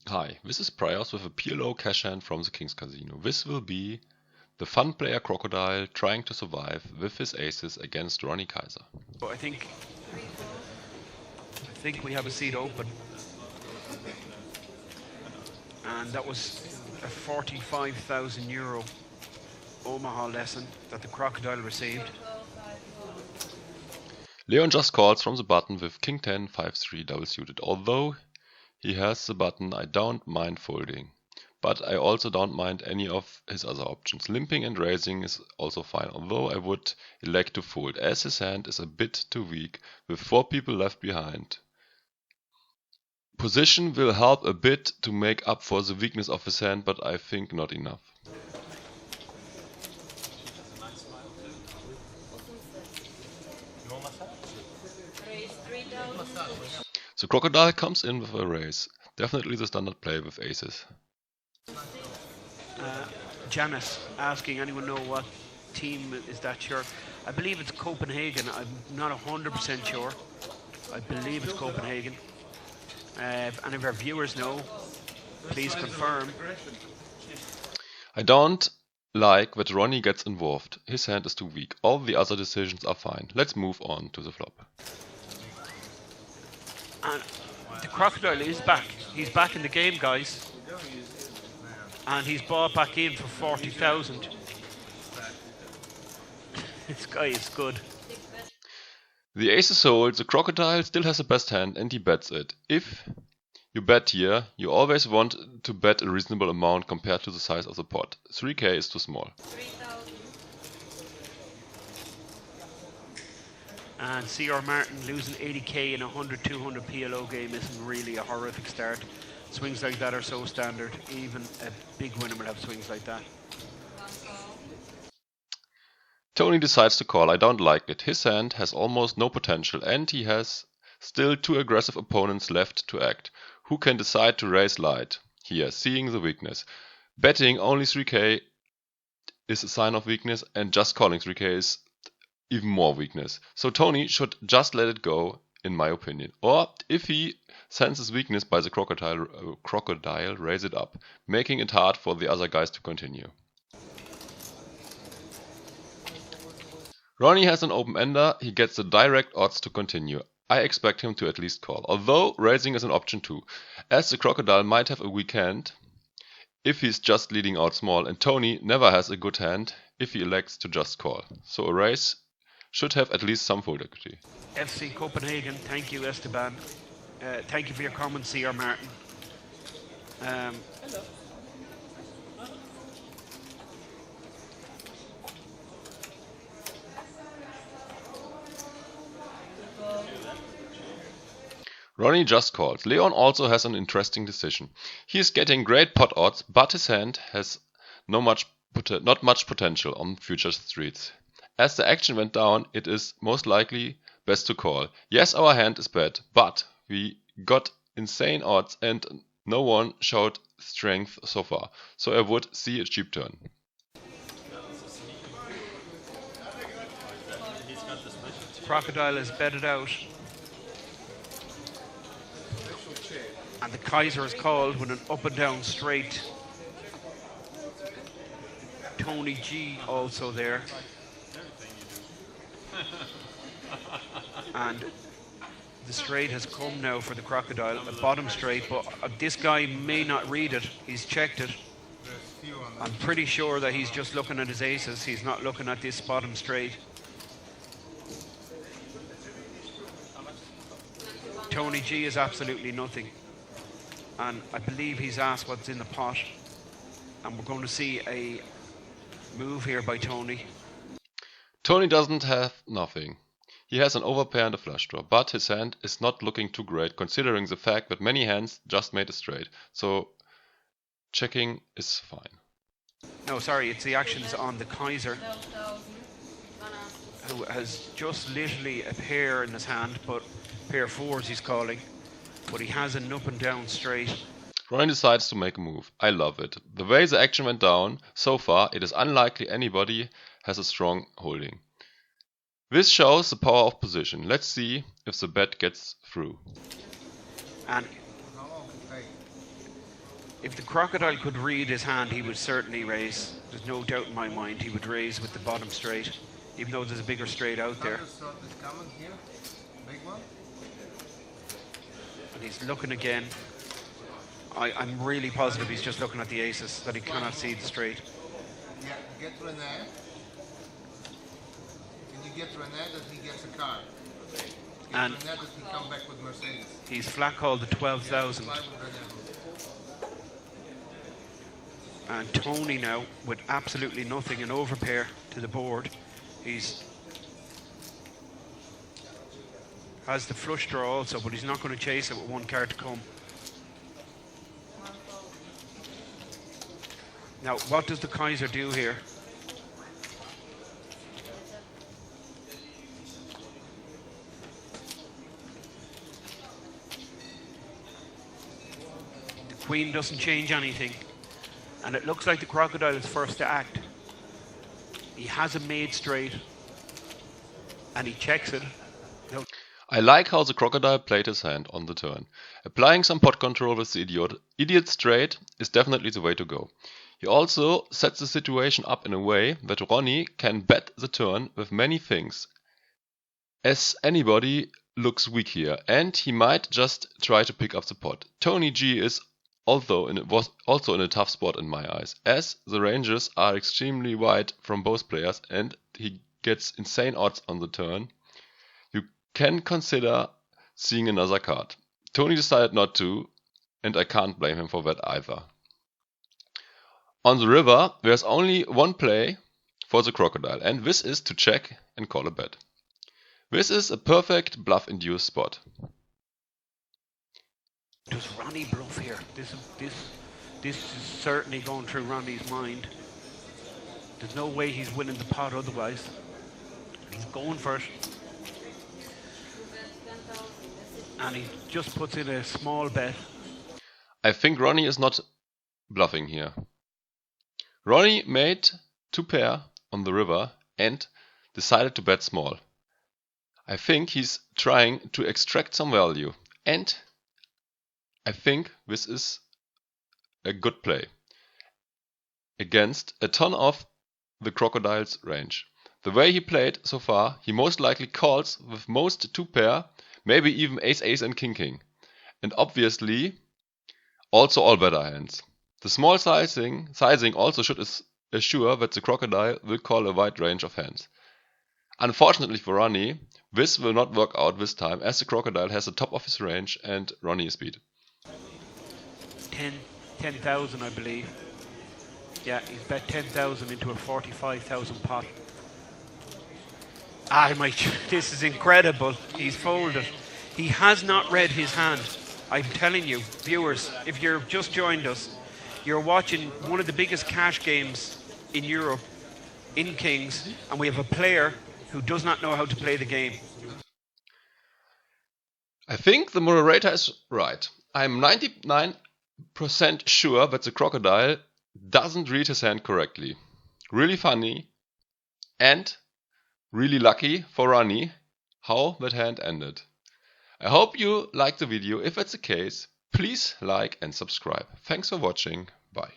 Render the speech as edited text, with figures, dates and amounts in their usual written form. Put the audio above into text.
Hi, this is Prios with a PLO cash hand from the King's Casino. This will be the fun player Krocodile trying to survive with his aces against Ronny Kaiser. I think we have a seat open, and that was a €45,000 Omaha lesson that the Crocodile received. Leon just calls from the button with King 10, 5-3 double suited. Although he has the button, I don't mind folding. But I also don't mind any of his other options. Limping and raising is also fine, although I would elect to fold, as his hand is a bit too weak, with 4 people left behind. Position will help a bit to make up for the weakness of his hand, but I think not enough. The Crocodile comes in with a raise. Definitely the standard play with aces. Janice asking, anyone know what team is that shirt? I believe it's Copenhagen. I'm not 100% sure. I believe it's Copenhagen. If any of our viewers know, please confirm. I don't like that Ronny gets involved. His hand is too weak. All the other decisions are fine. Let's move on to the flop. And the Crocodile is back. He's back in the game, guys. And he's bought back in for 40,000. This guy is good. The ace is sold, the Crocodile still has the best hand and he bets it. If you bet here, you always want to bet a reasonable amount compared to the size of the pot. 3k is too small. And C.R. Martin losing 80k in a 100-200 PLO game isn't really a horrific start. Swings like that are so standard. Even a big winner will have swings like that. Tony decides to call. I don't like it. His hand has almost no potential and he has still 2 aggressive opponents left to act. Who can decide to raise light? Here, seeing the weakness. Betting only 3k is a sign of weakness and just calling 3k is even more weakness. So Tony should just let it go, in my opinion. Or if he senses weakness by the Crocodile, raise it up, making it hard for the other guys to continue. Ronny has an open-ender, he gets the direct odds to continue. I expect him to at least call, although raising is an option too, as the Crocodile might have a weak hand if he's just leading out small, and Tony never has a good hand if he elects to just call. So a raise should have at least some fold equity. FC Copenhagen, thank you Esteban. Thank you for your comments, C.R. Martin. Hello. Ronny just called. Leon also has an interesting decision. He is getting great pot odds, but his hand has not much potential on future streets. As the action went down, it is most likely best to call. Yes, our hand is bad, but we got insane odds and no one showed strength so far, so I would see a cheap turn. Crocodile is betted out. And the Kaiser is called with an up and down straight. Tony G also there. And the straight has come now for the Crocodile, a bottom straight, but this guy may not read it. He's checked it. I'm pretty sure that he's just looking at his aces. He's not looking at this bottom straight. Tony G is absolutely nothing. And I believe he's asked what's in the pot. And we're going to see a move here by Tony. Tony doesn't have nothing. He has an overpair and a flush draw, but his hand is not looking too great considering the fact that many hands just made a straight. So checking is fine. No, sorry, it's the actions on the Kaiser, who has just literally a pair in his hand, but pair fours he's calling. But he has an up and down straight. Ronny decides to make a move. I love it. The way the action went down, so far, it is unlikely anybody has a strong holding. This shows the power of position. Let's see if the bet gets through. And If the Crocodile could read his hand, he would certainly raise. There's no doubt in my mind he would raise with the bottom straight, even though there's a bigger straight out there. And he's looking again. I'm really positive he's just looking at the aces, that he cannot see the straight. Yeah, get René. Can you get René that he gets a card? And René that he come back with Mercedes. He's flat called the 12,000. And Tony now with absolutely nothing, an overpair to the board. He's has the flush draw also, but he's not going to chase it with one card to come. Now, what does the Kaiser do here? The Queen doesn't change anything. And it looks like the Crocodile is first to act. He has a made straight. And he checks it. No. I like how the Crocodile played his hand on the turn. Applying some pot control with the idiot straight is definitely the way to go. He also sets the situation up in a way that Ronny can bet the turn with many things, as anybody looks weak here, and he might just try to pick up the pot. Tony G was also in a tough spot in my eyes, as the ranges are extremely wide from both players and he gets insane odds on the turn. You can consider seeing another card. Tony decided not to, and I can't blame him for that either. On the river, there's only one play for the Crocodile, and this is to check and call a bet. This is a perfect bluff-induced spot. Does Ronny bluff here? This is certainly going through Ronny's mind. There's no way he's winning the pot otherwise. He's going for it. And he just puts in a small bet. I think Ronny is not bluffing here. Ronny made two pair on the river and decided to bet small. I think he's trying to extract some value, and I think this is a good play against a ton of the Crocodile's range. The way he played so far, he most likely calls with most two pair, maybe even ace-ace and king-king, and obviously also all better hands. The small sizing also should assure that the Crocodile will call a wide range of hands. Unfortunately for Ronny, this will not work out this time, as the Crocodile has the top of his range and Ronny is beat. 10,000 I believe. Yeah, he's bet 10,000 into a 45,000 pot. This is incredible. He's folded. He has not read his hand. I'm telling you, viewers, if you've just joined us, you're watching one of the biggest cash games in Europe, in Kings, and we have a player who does not know how to play the game. I think the moderator is right. I'm 99% sure that the Crocodile doesn't read his hand correctly. Really funny and really lucky for Ronny how that hand ended. I hope you liked the video. If that's the case, please like and subscribe. Thanks for watching. Bye.